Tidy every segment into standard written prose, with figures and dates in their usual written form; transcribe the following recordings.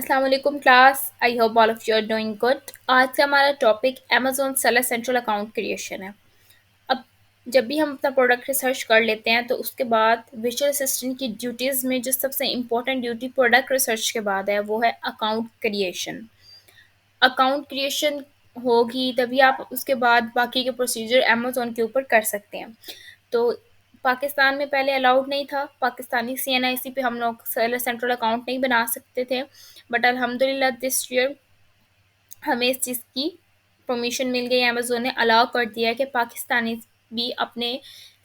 अस्सलाम वालेकुम class. I hope all of you are doing good. आज का हमारा topic Amazon seller central account creation है। अब जब भी हम अपना प्रोडक्ट रिसर्च कर लेते हैं तो उसके बाद विजुअल असिस्टेंट की ड्यूटीज़ में जो सबसे इम्पोर्टेंट ड्यूटी प्रोडक्ट रिसर्च के बाद है वो है अकाउंट क्रिएशन। अकाउंट क्रिएशन होगी तभी आप उसके बाद बाकी के प्रोसीजर अमेजोन के ऊपर कर सकते हैं। तो पाकिस्तान में पहले अलाउड नहीं था, पाकिस्तानी CNIC पे हम लोग सेलर सेंट्रल अकाउंट नहीं बना सकते थे, बट अल्हम्दुलिल्लाह दिस ईयर हमें इस चीज़ की परमिशन मिल गई। अमेजोन ने अलाउ कर दिया है कि पाकिस्तानी भी अपने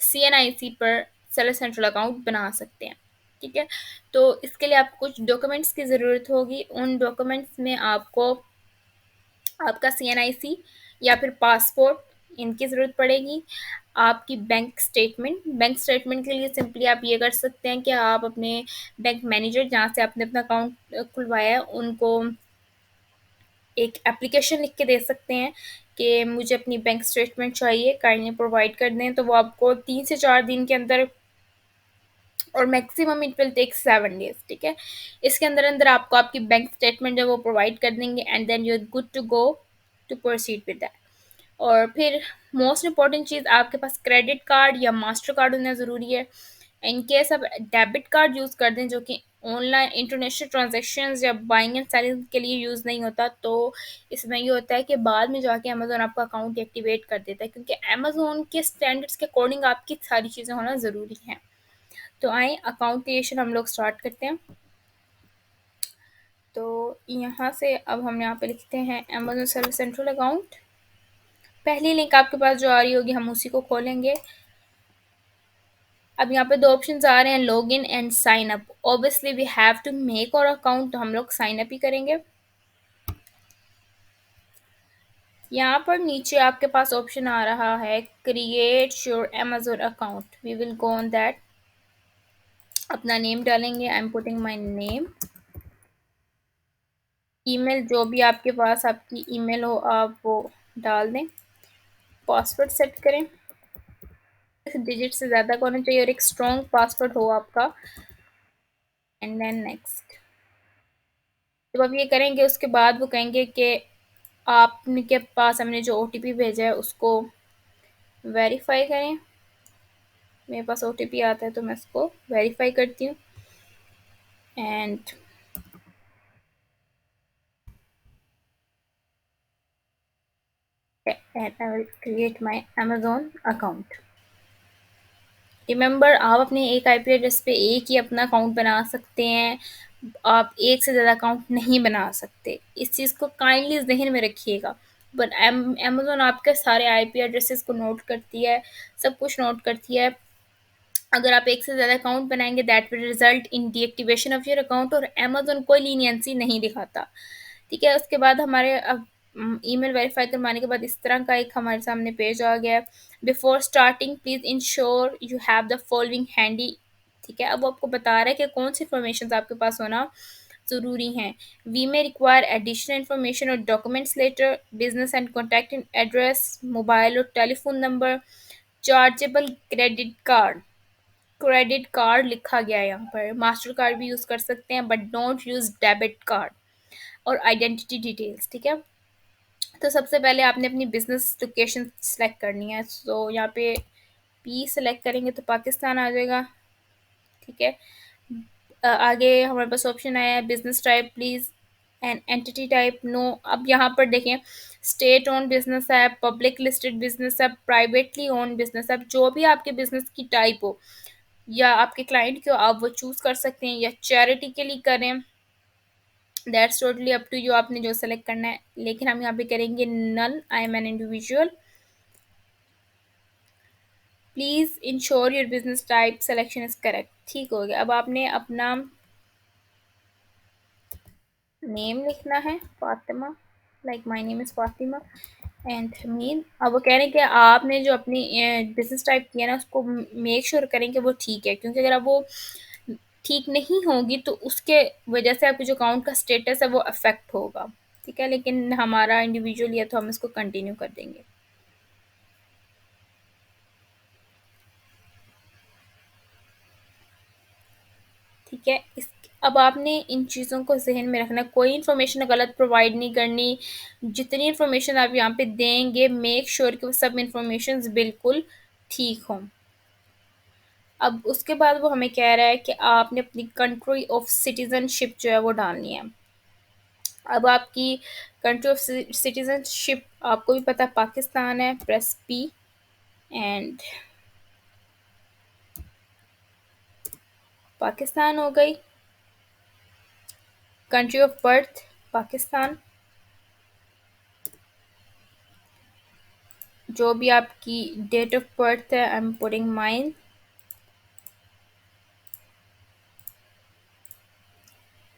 CNIC पर सेलर सेंट्रल अकाउंट बना सकते हैं। ठीक है, तो इसके लिए आपको कुछ डॉक्यूमेंट्स की ज़रूरत होगी। उन डॉक्यूमेंट्स में आपको आपका CNIC या फिर पासपोर्ट इनकी ज़रूरत पड़ेगी। आपकी बैंक स्टेटमेंट के लिए सिंपली आप ये कर सकते हैं कि आप अपने बैंक मैनेजर जहाँ से आपने अपना अकाउंट खुलवाया है उनको एक एप्लीकेशन लिख के दे सकते हैं कि मुझे अपनी बैंक स्टेटमेंट चाहिए, काइंडली प्रोवाइड कर दें। तो वो आपको 3 से 4 दिन के अंदर, और maximum it will take 7 days. ठीक है, इसके अंदर अंदर आपको आपकी बैंक स्टेटमेंट जो वो प्रोवाइड कर देंगे and then you are good to go to proceed with that. और फिर मोस्ट इम्पॉर्टेंट चीज़, आपके पास क्रेडिट कार्ड या मास्टर कार्ड होना ज़रूरी है। इन केस आप डेबिट कार्ड यूज़ कर दें जो कि ऑनलाइन इंटरनेशनल ट्रांजेक्शन्स या बाइंग एंड सेलिंग के लिए यूज़ नहीं होता, तो इसमें ये होता है कि बाद में जाके अमेजोन आपका अकाउंट एक्टिवेट कर देता है, क्योंकि अमेजोन के स्टैंडर्ड्स के अकॉर्डिंग आपकी सारी चीज़ें होना ज़रूरी हैं। तो आए अकाउंट क्रिएशन हम लोग स्टार्ट करते हैं। तो यहाँ से अब हम यहाँ पे लिखते हैं अमेजोन सेलर सेंट्रल अकाउंट। पहली लिंक आपके पास जो आ रही होगी हम उसी को खोलेंगे। अब यहाँ पे दो ऑप्शंस आ रहे हैं, log in and sign up. Obviously we have to make our account, तो हम लोग साइन अप ही करेंगे। यहाँ पर नीचे आपके पास ऑप्शन आ रहा है create your Amazon account. We will go on that. अपना नेम डालेंगे, I am putting my name. Email जो भी आपके पास आपकी ईमेल हो आप वो डाल दें। पासवर्ड सेट करें, 6 डिजिट से ज़्यादा का होना चाहिए और एक स्ट्रॉन्ग पासवर्ड हो आपका। And then next. जब आप ये करेंगे उसके बाद वो कहेंगे कि आपके पास हमने जो OTP भेजा है उसको वेरीफाई करें। मेरे पास OTP आता है तो मैं इसको वेरीफाई करती हूँ and I will create my Amazon account. Remember, आप अपने एक IP एड्रेस पे एक ही अपना अकाउंट बना सकते हैं, आप एक से ज़्यादा अकाउंट नहीं बना सकते। इस चीज़ को काइंडली जहन में रखिएगा। बट अमेजोन आपके सारे IP एड्रेसेस को नोट करती है, सब कुछ नोट करती है। अगर आप एक से ज़्यादा अकाउंट बनाएंगे that will result in deactivation of your account, और अमेजोन कोई लीनियंसी नहीं दिखाता। ठीक है, उसके बाद हमारे अब ईमेल वेरीफाई करवाने के बाद इस तरह का एक हमारे सामने पेज आ गया। Before starting please ensure you have the following handy. ठीक है, अब वो आपको बता रहा है कि कौन सी इंफॉर्मेशन आपके पास होना ज़रूरी हैं। We may require additional information और documents letter, business and contact address, mobile और telephone number, chargeable credit card लिखा गया है यहाँ पर। मास्टर कार्ड भी यूज़ कर सकते हैं but don't use debit card, और आइडेंटिटी डिटेल्स। ठीक है, तो सबसे पहले आपने अपनी बिजनेस लोकेशन सेलेक्ट करनी है। सो यहाँ पे P सेलेक्ट करेंगे तो पाकिस्तान आ जाएगा। ठीक है, आगे हमारे पास ऑप्शन आया है business type please and entity type no. अब यहाँ पर देखें, स्टेट ओन बिजनेस है, पब्लिक लिस्टेड बिजनेस है, प्राइवेटली ओन बिजनेस है। जो भी आपके बिजनेस की टाइप हो या आपके क्लाइंट को आप वो चूज़ कर सकते हैं, या चैरिटी के लिए करें, that's totally up to you, आपने जो सेलेक्ट करना है। लेकिन हम यहाँ पे करेंगे none, I am an individual. Please ensure your business type selection is correct. ठीक हो गया। अब आपने अपना नेम लिखना है Fatima, like my name is Fatima and mean. अब वो कह रहे हैं कि आपने जो अपनी बिजनेस टाइप किया ना उसको मेक श्योर करें कि वो ठीक है, क्योंकि अगर आप वो ठीक नहीं होगी तो उसके वजह से आपके जो अकाउंट का स्टेटस है वो अफेक्ट होगा। ठीक है, लेकिन हमारा इंडिविजुअल है तो हम इसको कंटिन्यू कर देंगे। ठीक है, इस अब आपने इन चीज़ों को ज़हन में रखना है, कोई इन्फॉर्मेशन गलत प्रोवाइड नहीं करनी। जितनी इन्फॉर्मेशन आप यहाँ पे देंगे, मेक श्योर कि वो सब इन्फॉर्मेशंस बिल्कुल ठीक हों। अब उसके बाद वो हमें कह रहा है कि आपने अपनी कंट्री ऑफ सिटीज़नशिप जो है वो डालनी है। अब आपकी कंट्री ऑफ सिटीज़नशिप आपको भी पता है पाकिस्तान है, प्रेस पी एंड पाकिस्तान हो गई। कंट्री ऑफ बर्थ पाकिस्तान, जो भी आपकी डेट ऑफ बर्थ है, I am putting mine.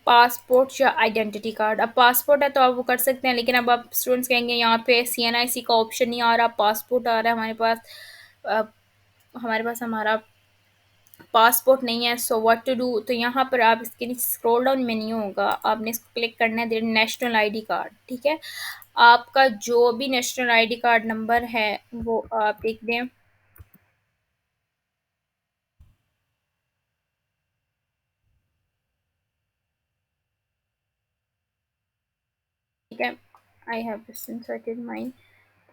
Passport या आइडेंटिटी कार्ड, अब पासपोर्ट है तो आप वो कर सकते हैं, लेकिन अब आप स्टूडेंट्स कहेंगे यहाँ पे CNIC का ऑप्शन नहीं आ रहा, पासपोर्ट आ रहा है हमारे पास। अ, हमारे पास हमारा पासपोर्ट नहीं है, सो व्हाट टू डू। तो यहाँ पर आप इसके नीचे स्क्रॉल डाउन मेन्यू होगा, आपने इसको क्लिक करना है, नेशनल आईडी कार्ड। ठीक है, आपका जो भी नेशनल आईडी कार्ड नंबर है वो आप लिख दें। ठीक है, आई हैव इंसर्टेड माइन।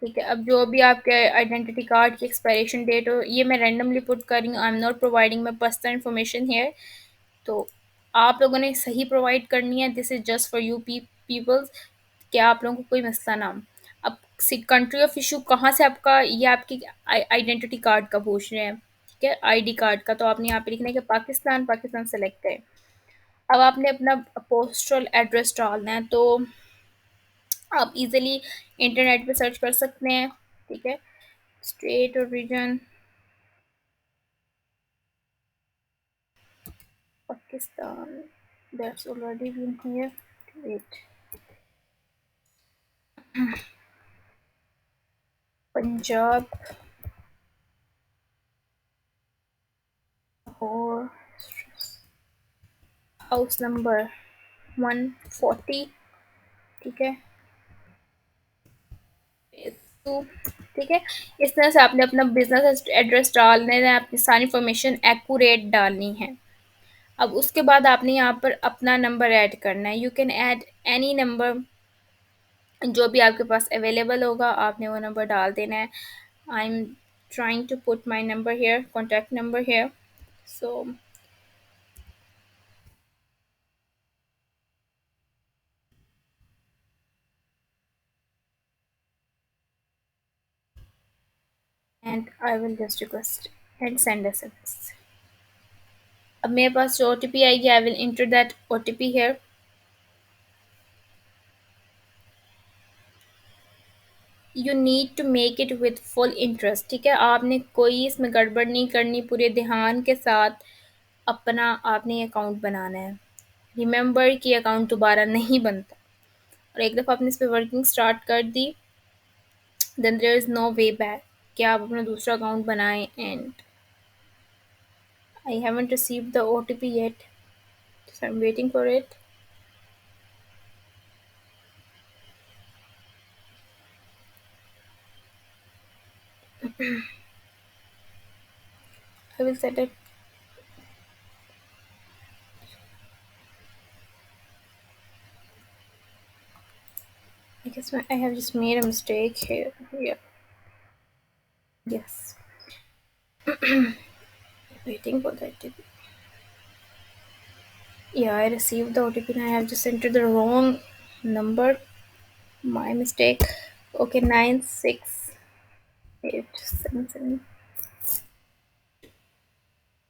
ठीक है, अब जो भी आपके आइडेंटिटी कार्ड की एक्सपायरेशन डेट हो, ये मैं रैंडमली पुट कर रही हूँ, I am not providing my personal information here. तो आप लोगों ने सही प्रोवाइड करनी है, this is just for you peoples, कि आप लोगों को कोई मसला ना हो। अब कंट्री ऑफ इशू कहाँ से आपका, ये आपकी आइडेंटिटी कार्ड का पूछ रहे हैं। ठीक है, आईडी कार्ड का, तो आपने यहाँ पे लिखना है कि पाकिस्तान, पाकिस्तान सेलेक्ट है। अब आपने अपना पोस्टल एड्रेस डालना है, तो आप इजीली इंटरनेट पे सर्च कर सकते हैं। ठीक है, स्टेट और region Pakistan, that's already been here. Wait, Punjab और हाउस नंबर 140। ठीक है, तो ठीक है, इस तरह से आपने अपना बिजनेस एड्रेस डालने है, अपनी सारी इंफॉर्मेशन एक्यूरेट डालनी है। अब उसके बाद आपने यहाँ पर अपना नंबर ऐड करना है, you can add any number, जो भी आपके पास अवेलेबल होगा आपने वो नंबर डाल देना है। I am trying to put my number here, contact number here, so and I will just request and send SMS। अब मेरे पास जो OTP आएगी, I will enter that OTP here. You need to make it with full interest. ठीक है, आपने कोई इसमें गड़बड़ नहीं करनी, पूरे ध्यान के साथ अपना आपने अकाउंट बनाना है। रिमेंबर कि अकाउंट दोबारा नहीं बनता, और एक दफ़ा आपने इस पर वर्किंग स्टार्ट कर दी, then there is no way back कि आप अपना दूसरा अकाउंट बनाएं। And I haven't receive the OTP yet, so I am waiting for it. I will set it. I guess I have just made a mistake here. Yeah. Yes. Waiting for the OTP. Yeah, I received the OTP and I have just entered the wrong number. My mistake. Okay, 967877।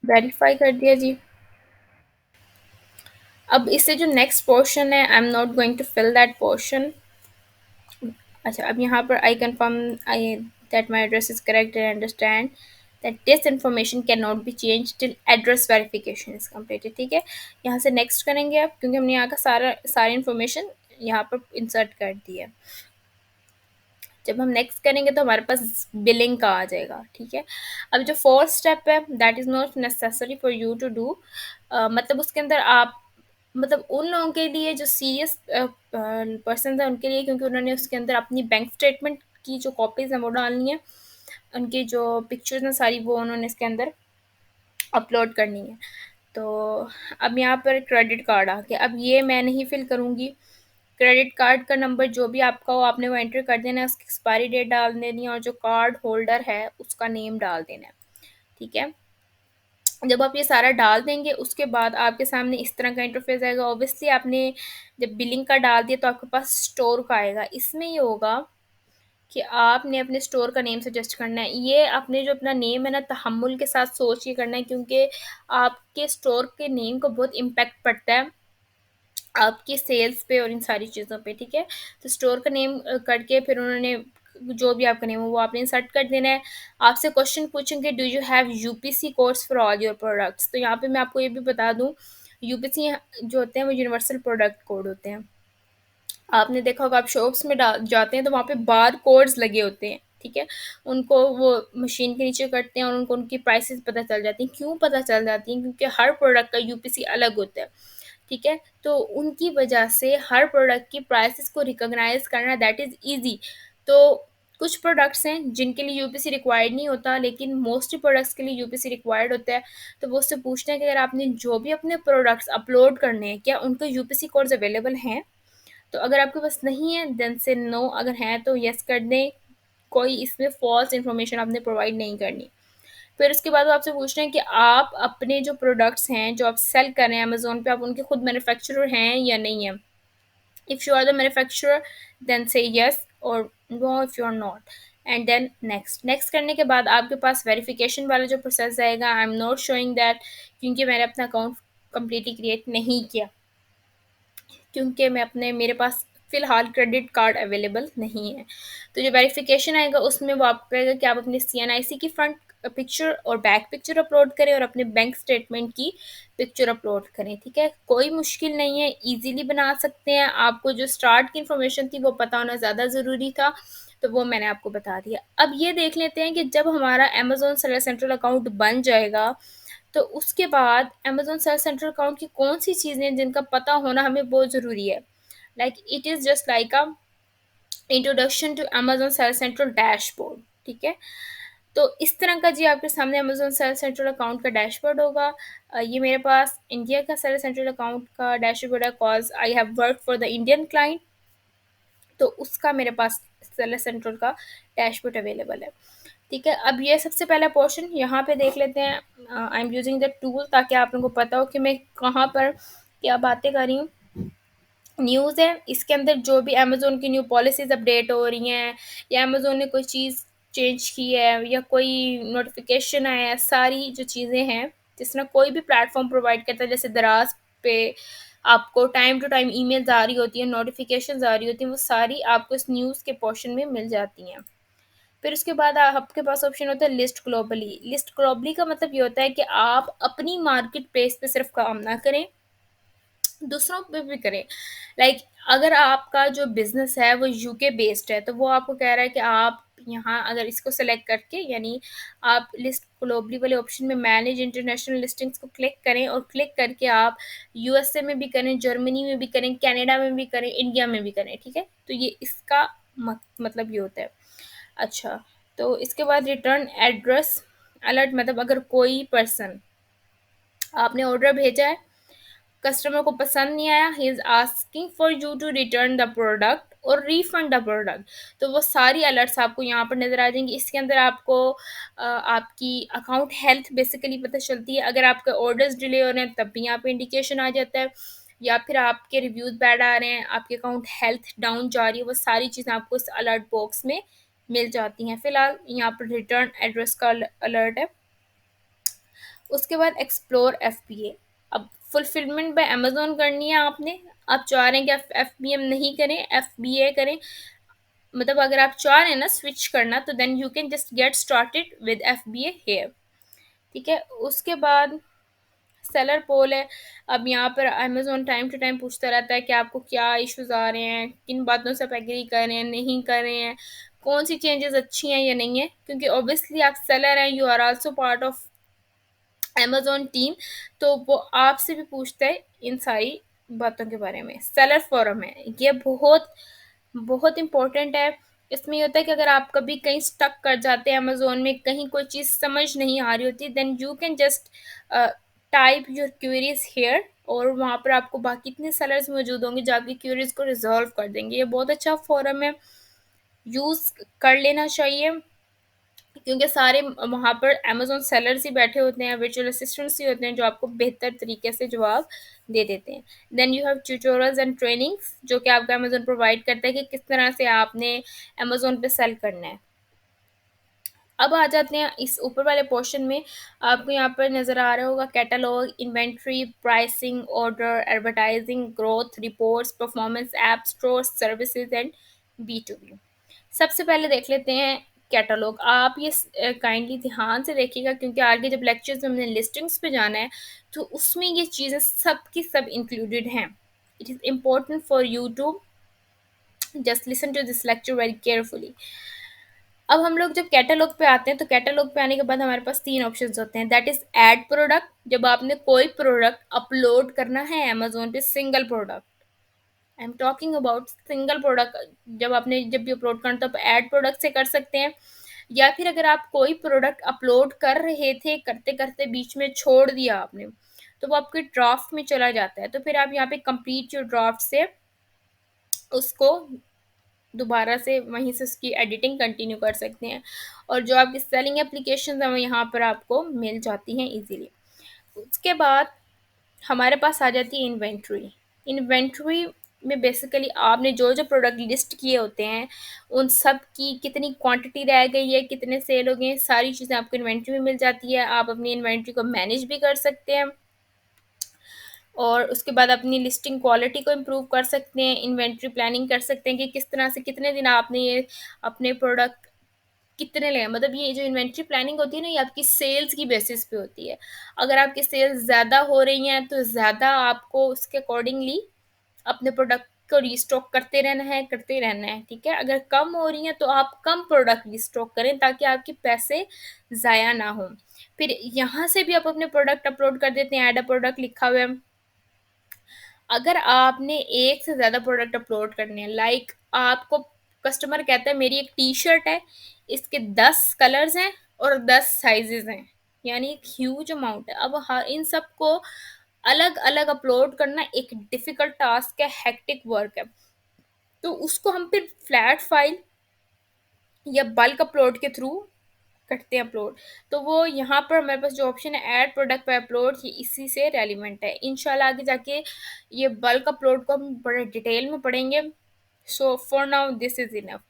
Verify कर दिया जी। अब इससे जो next portion है, I am not going to fill that portion. अच्छा, अब यहाँ पर I confirm I that my address is correct and understand that this information can not be change till address verification is completed. ठीक है, यहाँ से next करेंगे आप, क्योंकि हमने यहाँ का सारी इंफॉर्मेशन यहाँ पर इंसर्ट कर दी है। जब हम नेक्स्ट करेंगे तो हमारे पास बिलिंग का आ जाएगा। ठीक है, अब जो फोर्थ स्टेप है, that is not necessary for you to do. मतलब उसके अंदर आप, मतलब उन लोगों के लिए जो सीरियस पर्सन है उनके लिए, क्योंकि उन्होंने उसके अंदर अपनी बैंक स्टेटमेंट की जो कॉपीज़ हैं वो डालनी है, उनकी जो पिक्चर्स हैं सारी वो उन्होंने इसके अंदर अपलोड करनी है। तो अब यहाँ पर क्रेडिट कार्ड आ गया। अब ये मैं नहीं फिल करूँगी। क्रेडिट कार्ड का नंबर जो भी आपका हो आपने वो एंटर कर देना है, उसकी एक्सपायरी डेट डाल देनी है और जो कार्ड होल्डर है उसका नेम डाल देना है। ठीक है। जब आप ये सारा डाल देंगे उसके बाद आपके सामने इस तरह का इंटरफेस आएगा। ऑब्वियसली आपने जब बिलिंग का डाल दिया तो आपके पास स्टोर का आएगा। इसमें ये होगा कि आपने अपने स्टोर का नेम सजेस्ट करना है। ये आपने जो अपना नेम है ना तहम्मुल के साथ सोच के करना है, क्योंकि आपके स्टोर के नेम को बहुत इम्पैक्ट पड़ता है आपकी सेल्स पे और इन सारी चीज़ों पे। ठीक है। तो स्टोर का नेम करके फिर उन्होंने जो भी आपका नेम हो वो आपने इंसर्ट कर देना है। आपसे क्वेश्चन पूछेंगे, do you have UPC codes for all your products. तो यहाँ पे मैं आपको ये भी बता दूँ, यूपीसी जो होते हैं वो यूनिवर्सल प्रोडक्ट कोड होते हैं। आपने देखा होगा आप शॉप्स में जाते हैं तो वहाँ पे बार कोड्स लगे होते हैं। ठीक है। उनको वो मशीन के नीचे करते हैं और उनको उनकी प्राइसेस पता चल जाती हैं। क्यों पता चल जाती हैं? क्योंकि हर प्रोडक्ट का यूपीसी अलग होता है। ठीक है। तो उनकी वजह से हर प्रोडक्ट की प्राइसेस को रिकॉग्नाइज करना दैट इज़ ईजी। तो कुछ प्रोडक्ट्स हैं जिनके लिए यूपीसी रिक्वायर्ड नहीं होता, लेकिन मोस्टली प्रोडक्ट्स के लिए यूपीसी रिक्वायर्ड होता है। तो वो उससे पूछते हैं कि अगर आपने जो भी अपने प्रोडक्ट्स अपलोड करने हैं क्या उनके यूपीसी कोड्स अवेलेबल हैं। तो अगर आपके पास नहीं है देन से नो, अगर है तो यस कर दें। कोई इसमें फॉल्स इन्फॉर्मेशन आपने प्रोवाइड नहीं करनी। फिर उसके बाद वो आपसे पूछ रहे हैं कि आप अपने जो प्रोडक्ट्स हैं जो आप सेल कर रहे हैं अमेजोन पे, आप उनके खुद मैन्युफैक्चरर हैं या नहीं है। If you are the manufacturer then say yes, और no if you are not. And then next next करने के बाद आपके पास वेरिफिकेशन वाला जो प्रोसेस आएगा, आई एम नॉट शोइंग दैट क्योंकि मैंने अपना अकाउंट कम्प्लीटली क्रिएट नहीं किया, क्योंकि मेरे पास फ़िलहाल क्रेडिट कार्ड अवेलेबल नहीं है। तो जो वेरिफ़िकेशन आएगा उसमें वो आपको कहेगा कि आप अपनी सीएनआईसी की फ्रंट पिक्चर और बैक पिक्चर अपलोड करें और अपने बैंक स्टेटमेंट की पिक्चर अपलोड करें। ठीक है। कोई मुश्किल नहीं है, ईज़िली बना सकते हैं। आपको जो स्टार्ट की इन्फॉर्मेशन थी वो पता होना ज़्यादा ज़रूरी था, तो वो मैंने आपको बता दिया। अब ये देख लेते हैं कि जब हमारा अमेज़न सेलर सेंट्रल अकाउंट बन जाएगा तो उसके बाद अमेज़न सेल सेंट्रल अकाउंट की कौन-सी चीज़ें हैं जिनका पता होना हमें बहुत ज़रूरी है। Like it is just like a introduction to Amazon sell central dashboard. ठीक है। तो इस तरह का जी आपके सामने अमेज़न सेल सेंट्रल अकाउंट का डैशबोर्ड होगा। ये मेरे पास इंडिया का सेल सेंट्रल अकाउंट का डैशबोर्ड है, cause I have worked for the Indian client. तो उसका मेरे पास सेलर सेंट्रल का डैशबोर्ड अवेलेबल है। ठीक है। अब ये सबसे पहला पोर्शन यहाँ पे देख लेते हैं। I am using the tool ताकि आप लोगों को पता हो कि मैं कहाँ पर क्या बातें कर रही हूँ। न्यूज़ है, इसके अंदर जो भी अमेज़न की न्यू पॉलिसीज़ अपडेट हो रही हैं या अमेज़न ने कोई चीज़ चेंज की है या कोई नोटिफिकेशन आया है, सारी जो चीज़ें हैं जिस तरह कोई भी प्लेटफॉर्म प्रोवाइड करता है, जैसे दराज पे आपको टाइम टू टाइम ईमेल्स आ रही होती हैं, नोटिफिकेशंस आ रही होती हैं, वो सारी आपको इस न्यूज़ के पोर्शन में मिल जाती हैं। फिर उसके बाद आपके पास ऑप्शन होता है लिस्ट ग्लोबली। लिस्ट ग्लोबली का मतलब ये होता है कि आप अपनी मार्केट प्लेस पे सिर्फ काम ना करें, दूसरों पे भी करें। लाइक अगर आपका जो बिज़नेस है वो यूके बेस्ड है, तो वो आपको कह रहा है कि आप यहाँ अगर इसको सेलेक्ट करके यानी आप लिस्ट ग्लोबली वाले ऑप्शन में मैनेज इंटरनेशनल लिस्टिंग्स को क्लिक करें और क्लिक करके आप यूएसए में भी करें, जर्मनी में भी करें, कनाडा में भी करें, इंडिया में भी करें। ठीक है। तो ये इसका मतलब ये होता है। अच्छा, तो इसके बाद रिटर्न एड्रेस अलर्ट, मतलब अगर कोई पर्सन आपने ऑर्डर भेजा है, कस्टमर को पसंद नहीं आया, he is asking for you to return the product और रिफंड द प्रोडक्ट, तो वो सारी अलर्ट्स आपको यहाँ पर नज़र आ जाएंगी। इसके अंदर आपको आपकी अकाउंट हेल्थ बेसिकली पता चलती है। अगर आपके ऑर्डर्स डिले हो रहे हैं तब भी यहाँ पे इंडिकेशन आ जाता है, या फिर आपके रिव्यूज़ बैड आ रहे हैं, आपके अकाउंट हेल्थ डाउन जा रही है, वो सारी चीज़ें आपको इस अलर्ट बॉक्स में मिल जाती हैं। फिलहाल यहाँ पर रिटर्न एड्रेस का अलर्ट है। उसके बाद एक्सप्लोर एफबीए। अब फुलफिलमेंट बाय अमेज़न करनी है आपने, आप चाह रहे हैं कि आप एफबीएम नहीं करें, एफबीए करें। मतलब अगर आप चाह रहे हैं ना स्विच करना, तो then you can just get started with FBA here. ठीक है। उसके बाद सेलर पोल है। अब यहाँ पर अमेज़न टाइम टू टाइम पूछता रहता है कि आपको क्या इश्यूज़ आ रहे हैं, किन बातों से आप एग्री कर रहे हैं, नहीं कर रहे हैं, कौन सी चेंजेस अच्छी हैं या नहीं है, क्योंकि ऑब्वियसली आप सेलर हैं, you are also part of Amazon team, तो वो आपसे भी पूछता है इन सारी बातों के बारे में। सेलर फोरम है, ये बहुत बहुत इम्पोर्टेंट है। इसमें ये होता है कि अगर आप कभी कहीं स्टक कर जाते हैं अमेज़न में, कहीं कोई चीज़ समझ नहीं आ रही होती, then you can just type your queries here, और वहाँ पर आपको बाकी इतने सेलर्स मौजूद होंगे जो आपकी क्वेरीज को रिजॉल्व कर देंगे। ये बहुत अच्छा फोरम है, यूज़ कर लेना चाहिए, क्योंकि सारे वहाँ पर अमेज़न सेलर्स ही बैठे होते हैं, वर्चुअल असिस्टेंट्स ही होते हैं जो आपको बेहतर तरीके से जवाब दे देते हैं। Then you have tutorials and trainings जो कि आपको अमेज़न प्रोवाइड करता है कि किस तरह से आपने अमेज़न पे सेल करना है। अब आ जाते हैं इस ऊपर वाले पोर्शन में। आपको यहाँ पर नज़र आ रहा होगा catalogue, inventory, pricing, order, advertising, growth reports, performance, app store, services and B2B. सबसे पहले देख लेते हैं कैटलॉग। आप ये काइंडली ध्यान से देखिएगा, क्योंकि आगे जब लेक्चर्स में हमने लिस्टिंग्स पे जाना है तो उसमें ये चीज़ें सब की सब इंक्लूडेड हैं। It is important for you to just listen to this lecture very carefully. अब हम लोग जब कैटलॉग पे आते हैं तो कैटलॉग पे आने के बाद हमारे पास 3 ऑप्शंस होते हैं, दैट इज़ ऐड प्रोडक्ट। जब आपने कोई प्रोडक्ट अपलोड करना है अमेज़न पे, single product, I am talking about single product, जब भी अपलोड करना तो आप ऐड प्रोडक्ट से कर सकते हैं। या फिर अगर आप कोई प्रोडक्ट अपलोड कर रहे थे, करते करते बीच में छोड़ दिया आपने, तो वो आपके ड्राफ्ट में चला जाता है, तो फिर आप यहाँ पे कंप्लीट योर ड्राफ्ट से उसको दोबारा से वहीं से उसकी एडिटिंग कंटिन्यू कर सकते हैं, और जो आपकी सेलिंग एप्लीकेशन है वो यहाँ पर आपको मिल जाती हैं इजीली। उसके बाद हमारे पास आ जाती है इन्वेंट्री। इन्वेंट्री में बेसिकली आपने जो जो प्रोडक्ट लिस्ट किए होते हैं उन सब की कितनी क्वांटिटी रह गई है, कितने सेल हो गए हैं, सारी चीज़ें आपको इन्वेंट्री में मिल जाती है। आप अपनी इन्वेंट्री को मैनेज भी कर सकते हैं, और उसके बाद अपनी लिस्टिंग क्वालिटी को इम्प्रूव कर सकते हैं, इन्वेंट्री प्लानिंग कर सकते हैं कि किस तरह से कितने दिन आपने ये अपने प्रोडक्ट कितने लें। मतलब ये जो इन्वेंट्री प्लानिंग होती है ना, ये आपकी सेल्स की बेसिस पे होती है। अगर आपकी सेल्स ज़्यादा हो रही हैं तो ज़्यादा आपको उसके अकॉर्डिंगली अपने प्रोडक्ट को रीस्टॉक करते रहना है, ठीक है। अगर कम हो रही हैं तो आप कम प्रोडक्ट रीस्टॉक करें ताकि आपके पैसे ज़ाया ना हों। फिर यहाँ से भी आप अपने प्रोडक्ट अपलोड कर देते हैं, ऐड अ प्रोडक्ट लिखा हुआ है। अगर आपने एक से ज़्यादा प्रोडक्ट अपलोड करने हैं, लाइक आपको कस्टमर कहता है मेरी एक टी शर्ट है, इसके 10 कलर्स हैं और 10 साइजेस हैं, यानी एक ह्यूज अमाउंट है। अब हर इन सब को अलग अलग अपलोड करना एक डिफ़िकल्ट टास्क है, हेक्टिक वर्क है। तो उसको हम फिर फ्लैट फाइल या बल्क अपलोड के थ्रू करते हैं अपलोड। तो वो यहाँ पर हमारे पास जो ऑप्शन है ऐड प्रोडक्ट बाय अपलोड, ये इसी से रेलिवेंट है। इंशाल्लाह आगे जाके ये बल्क अपलोड को हम बड़े डिटेल में पढ़ेंगे। So for now this is enough,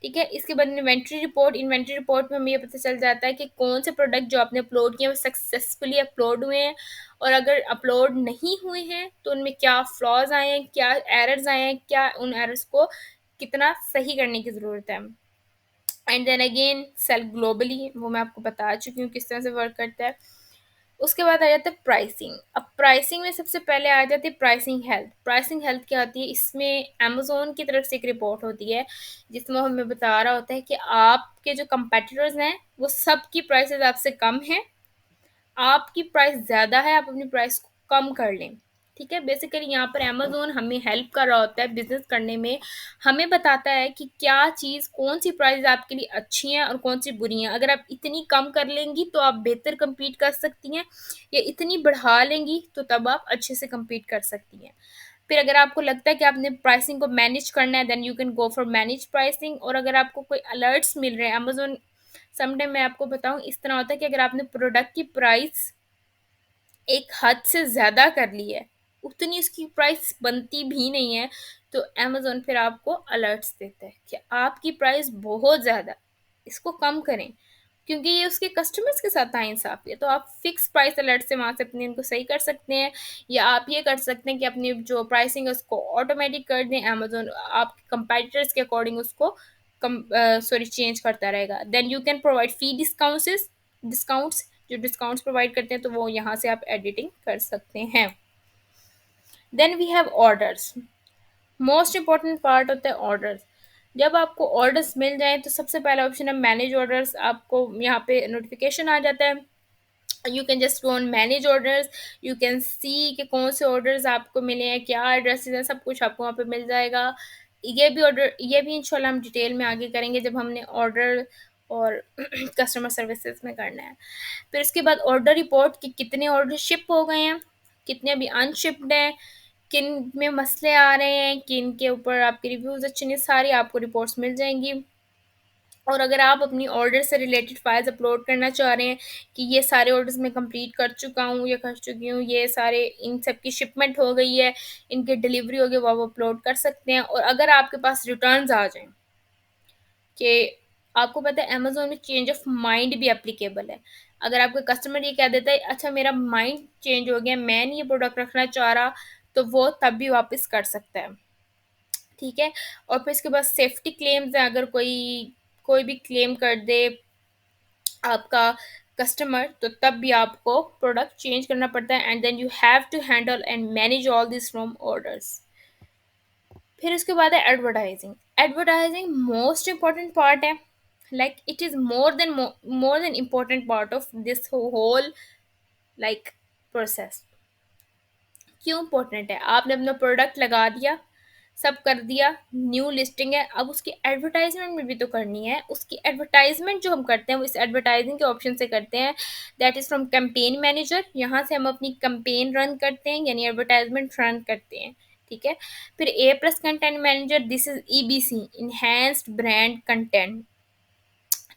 ठीक है। इसके बाद इन्वेंट्री रिपोर्ट में हमें ये पता चल जाता है कि कौन से प्रोडक्ट जो आपने अपलोड किए वो सक्सेसफुली अपलोड हुए हैं, और अगर अपलोड नहीं हुए हैं तो उनमें क्या फ्लॉज आए हैं, क्या एरर्स आए हैं, क्या उन एरर्स को कितना सही करने की ज़रूरत है। And then again sell globally, वो मैं आपको बता चुकी हूँ किस तरह से वर्क करता है। उसके बाद आ जाता है प्राइसिंग। अब प्राइसिंग में सबसे पहले आ जाती है प्राइसिंग हेल्थ। प्राइसिंग हेल्थ क्या होती है, इसमें अमेज़ोन की तरफ से एक रिपोर्ट होती है जिसमें हमें बता रहा होता है कि आपके जो कंपेटिटर्स हैं वो सब की प्राइसेस आपसे कम हैं, आपकी प्राइस ज़्यादा है, आप अपनी प्राइस को कम कर लें, ठीक है। बेसिकली यहाँ पर अमेज़ोन हमें हेल्प कर रहा होता है बिजनेस करने में। हमें बताता है कि क्या चीज़, कौन सी प्राइस आपके लिए अच्छी हैं और कौन सी बुरी हैं। अगर आप इतनी कम कर लेंगी तो आप बेहतर compete कर सकती हैं, या इतनी बढ़ा लेंगी तो तब आप अच्छे से compete कर सकती हैं। फिर अगर आपको लगता है कि आपने प्राइसिंग को मैनेज करना है, then you can go for manage pricing. और अगर आपको कोई अलर्ट्स मिल रहे हैं अमेज़ोन, समटाइम मैं आपको बताऊँ इस तरह होता है कि अगर आपने प्रोडक्ट की प्राइस एक हद से ज़्यादा कर ली है, उतनी उसकी प्राइस बनती भी नहीं है, तो अमेज़न फिर आपको अलर्ट्स देता है कि आपकी प्राइस बहुत ज़्यादा, इसको कम करें, क्योंकि ये उसके कस्टमर्स के साथ नाइंसाफ़ी है। तो आप फिक्स प्राइस अलर्ट से वहाँ से अपने इनको सही कर सकते हैं, या आप ये कर सकते हैं कि अपनी जो प्राइसिंग है उसको ऑटोमेटिक कर दें। अमेज़न आपके कंपेटिटर्स के अकॉर्डिंग उसको चेंज करता रहेगा। Then you can provide fee discounts, जो डिस्काउंट्स प्रोवाइड करते हैं तो वो यहाँ से आप एडिटिंग कर सकते हैं। Then we have orders. Most important part होता है ऑर्डर्स। जब आपको ऑर्डर्स मिल जाएँ तो सबसे पहला ऑप्शन है मैनेज ऑर्डर्स। आपको यहाँ पे नोटिफिकेशन आ जाता है, you can just go on manage orders. You can see कि कौन से ऑर्डर्स आपको मिले हैं, क्या एड्रेसेस हैं, सब कुछ आपको वहाँ पे मिल जाएगा। ये भी इंशाल्लाह हम डिटेल में आगे करेंगे जब हमने ऑर्डर और कस्टमर सर्विसेज में करना है। फिर उसके बाद ऑर्डर रिपोर्ट कि कितने ऑर्डर शिप हो गए हैं, कितने अभी अनशिप्ड हैं, किन में मसले आ रहे हैं, किन के ऊपर आपके रिव्यूज़ अच्छे नहीं, सारी आपको रिपोर्ट्स मिल जाएंगी। और अगर आप अपनी ऑर्डर से रिलेटेड फाइल्स अपलोड करना चाह रहे हैं कि ये सारे ऑर्डर्स मैं कंप्लीट कर चुका हूँ या कर चुकी हूँ, ये सारे इन सब की शिपमेंट हो गई है, इनकी डिलीवरी हो गई, वो आप अपलोड कर सकते हैं। और अगर आपके पास रिटर्न्स आ जाएं कि आपको पता है अमेज़न में चेंज ऑफ माइंड भी एप्लीकेबल है। अगर आपका कस्टमर ये कह देता है अच्छा मेरा माइंड चेंज हो गया, मैं नहीं ये प्रोडक्ट रखना चाह रहा, तो वो तब भी वापस कर सकता है। ठीक है? और फिर इसके बाद सेफ्टी क्लेम्स हैं, अगर कोई कोई भी क्लेम कर दे आपका कस्टमर, तो तब भी आपको प्रोडक्ट चेंज करना पड़ता है, and then you have to handle and manage all this from orders. फिर उसके बाद है advertising. Advertising most important part है, like it is more than important part of this whole like process. क्यों important है? आपने अपना प्रोडक्ट लगा दिया, सब कर दिया, न्यू लिस्टिंग है, अब उसकी एडवर्टाइजमेंट में भी तो करनी है। उसकी एडवर्टाइजमेंट जो हम करते हैं वो इस एडवर्टाइजिंग के ऑप्शन से करते हैं, that is from campaign manager. यहाँ से हम अपनी कैंपेन रन करते हैं, यानी एडवर्टाइजमेंट रन करते हैं। ठीक है? फिर A plus content manager, this is EBC, enhanced brand content.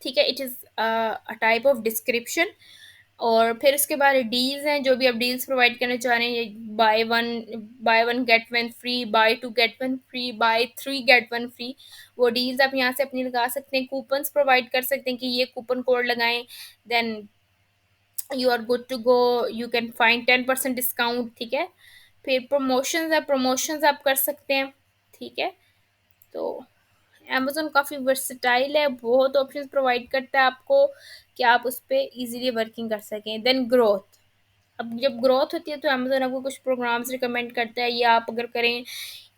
ठीक है? It is a type of description. और फिर उसके बाद डील्स हैं, जो भी आप डील्स प्रोवाइड करना चाह रहे हैं, buy one get one free, buy two get one free, buy three get one free, वो डील्स आप यहाँ से अपनी लगा सकते हैं। कूपन्स प्रोवाइड कर सकते हैं कि ये कूपन कोड लगाएं, then you are good to go, you can find 10% discount. ठीक है? फिर प्रमोशंस है, प्रमोशंस आप कर सकते हैं। ठीक है? तो अमेज़न काफ़ी वर्सेटाइल है, बहुत ऑप्शंस प्रोवाइड करता है आपको कि आप उस पे इजीली वर्किंग कर सकें। Then growth. अब जब ग्रोथ होती है तो अमेज़न आपको कुछ प्रोग्राम्स रिकमेंड करता है, ये आप अगर करें,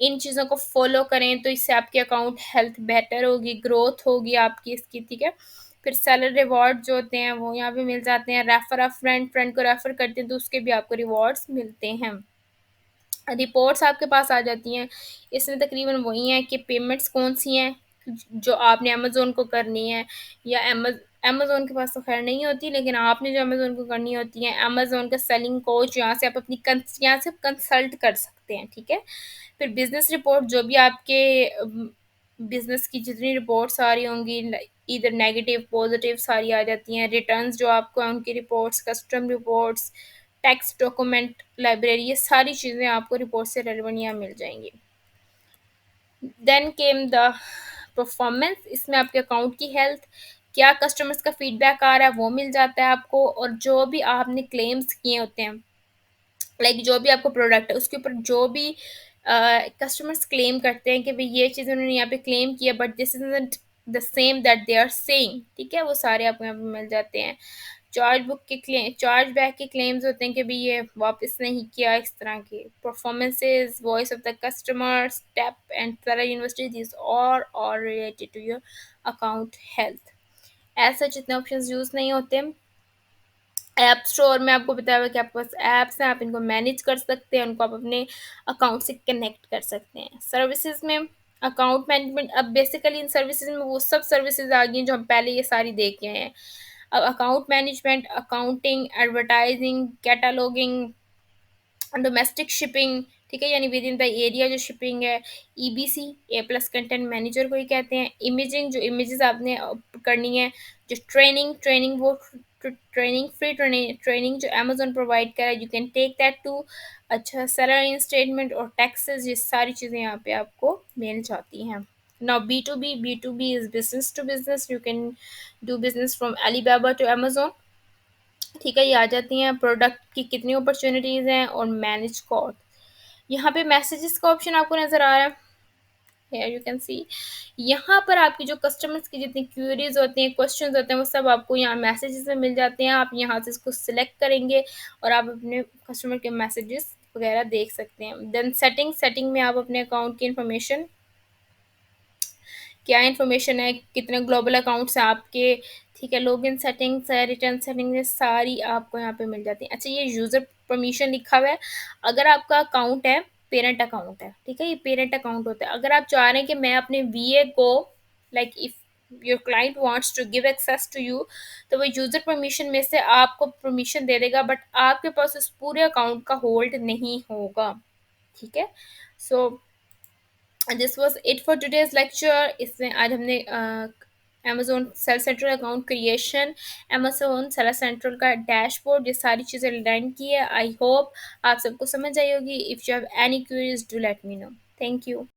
इन चीज़ों को फॉलो करें, तो इससे आपकी अकाउंट हेल्थ बेहतर होगी, ग्रोथ होगी आपकी इसकी। ठीक है? फिर सेलर रिवॉर्ड जो होते हैं वो यहाँ पे मिल जाते हैं। रेफर अ फ्रेंड, फ्रेंड को रेफर करते हैं तो उसके भी आपको रिवॉर्ड्स मिलते हैं। रिपोर्ट्स आपके पास आ जाती हैं, इसमें तकरीबन वही हैं कि पेमेंट्स कौन सी हैं जो आपने अमेज़ोन को करनी है, या अमेज़ोन के पास तो खैर नहीं होती, लेकिन आपने जो अमेज़ोन को करनी होती है। अमेज़ोन का सेलिंग कोच, यहाँ से आप अपनी यहाँ से कंसल्ट कर सकते हैं। ठीक है? फिर बिजनेस रिपोर्ट, जो भी आपके बिजनेस की जितनी रिपोर्ट्स आ रही होंगी, इधर नेगेटिव पॉजिटिव सारी आ जाती हैं। रिटर्न्स जो आपको हैं उनकी reports, custom reports, tax document library, ये सारी चीज़ें आपको रिपोर्ट से रेलेवेंट यहाँ मिल जाएंगी। देन केम द परफॉर्मेंस, इसमें आपके अकाउंट की हेल्थ, क्या कस्टमर्स का फीडबैक आ रहा है वो मिल जाता है आपको, और जो भी आपने क्लेम्स किए होते हैं, लाइक जो भी आपको प्रोडक्ट है उसके ऊपर जो भी कस्टमर्स क्लेम करते हैं कि भाई ये चीज़ उन्होंने यहाँ पे क्लेम किया, but this isn't the same that they are saying. ठीक है? वो सारे आपको यहाँ पे मिल जाते हैं। चार्ज बैक के क्लेम्स होते हैं कि भाई ये वापस नहीं किया, इस तरह के। Performances, voice of the customer, step and सारा यूनिवर्सिटी, दिस और related to your account health. ऐसा जितने ऑप्शंस यूज़ नहीं होते। ऐप स्टोर में आपको बताया हुआ कि आपके पास ऐप्स हैं, आप इनको मैनेज कर सकते हैं, उनको आप अपने अकाउंट से कनेक्ट कर सकते हैं। सर्विसेज में अकाउंट मैनेजमेंट, अब बेसिकली इन सर्विसेज में वो सब सर्विसेज आ गई हैं जो हम पहले ये सारी देख के आए हैं। अब account management, accounting, advertising, cataloguing, domestic shipping. ठीक है? यानी विद इन द एरिया जो शिपिंग है। EBC, ए प्लस कंटेंट मैनेजर को ही कहते हैं। इमेजिंग, जो इमेजेस आपने करनी है। जो ट्रेनिंग वो ट्रेनिंग, फ्री ट्रेनिंग जो अमेजोन प्रोवाइड करा है, you can take that too. अच्छा, सैलरी स्टेटमेंट और टैक्सेस, ये सारी चीज़ें यहाँ पे आपको मिल जाती हैं। Now B2B is business to business, you can do business from Alibaba to Amazon। ठीक है? ये आ जाती हैं प्रोडक्ट की कितनी अपॉर्चुनिटीज़ हैं और मैनेज कॉस्ट। यहाँ पे मैसेजेस का ऑप्शन आपको नज़र आ रहा है, हेयर यू कैन सी। यहाँ पर आपकी जो कस्टमर्स की जितनी क्वेरीज होती हैं, क्वेश्चंस होते हैं, वो सब आपको यहाँ मैसेजेस में मिल जाते हैं। आप यहाँ से इसको सिलेक्ट करेंगे और आप अपने कस्टमर के मैसेजेस वगैरह देख सकते हैं। देन सेटिंग में आप अपने अकाउंट की इंफॉर्मेशन, क्या इन्फॉर्मेशन है, कितने ग्लोबल अकाउंट्स हैं आपके। ठीक है? लॉगिन सेटिंग्स है, रिटर्न सेटिंग्स है, सारी आपको यहाँ पे मिल जाती हैं। अच्छा, ये यूज़र परमिशन लिखा हुआ है। अगर आपका अकाउंट है, पेरेंट अकाउंट है, ठीक है, ये पेरेंट अकाउंट होता है। अगर आप चाह रहे हैं कि मैं अपने VA को, like if your client wants to give access to you, तो वो यूज़र परमिशन में से आपको परमिशन दे देगा, बट आपके पास उस पूरे अकाउंट का होल्ड नहीं होगा। ठीक है। So this was it for today's lecture. इसमें आज हमने Amazon sell central account creation, Amazon sell central का डैशबोर्ड, ये सारी चीज़ें लर्न की है। आई होप आप सबको समझ आई होगी। If you have any queries do let me know. Thank you.